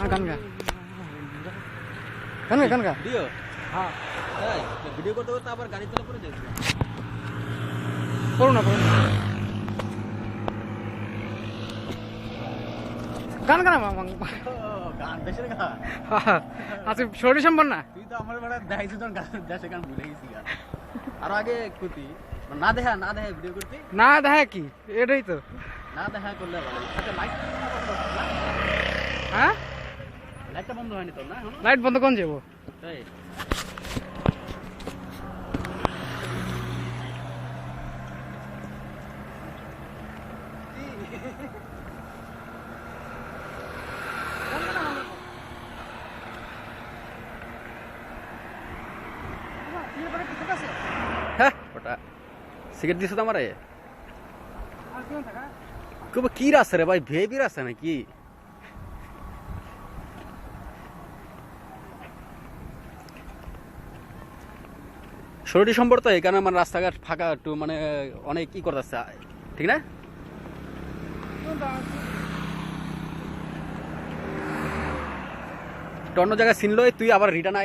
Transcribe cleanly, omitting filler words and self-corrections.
গান গা গান গা গান গা ভিডিও হ্যাঁ তাই ভিডিও করতে করতে আবার গাড়ি চালা পড়ে যাচ্ছে করো না গান গান গান দেশের গান আচ্ছা 16 ডিসেম্বর না তুই তো আমার বেলা দেখাইছিস তোর গান দেশের গান ভুলে গেছি গান আর আগে কুতি না দেখা ভিডিও করতে না দেখা কি এটাই তো না দেখা করলে ভালো আচ্ছা লাইট হ্যাঁ লাইটটা বন্ধ হয়নি তোর না এখন লাইট বন্ধ কোন যাবো তাই হ্যাঁ ওটা সিগারেট দিছো তো আমারে কবে কি রাস্তা রে ভাই ভেবি রাস্তা নাকি ষোলো ডিসেম্বর তো এখানে আমার রাস্তাঘাট ফাঁকা একটু মানে অনেক কি করতেছে ঠিক না অন্য জায়গায় চিনলো তুই আবার রিটার্ন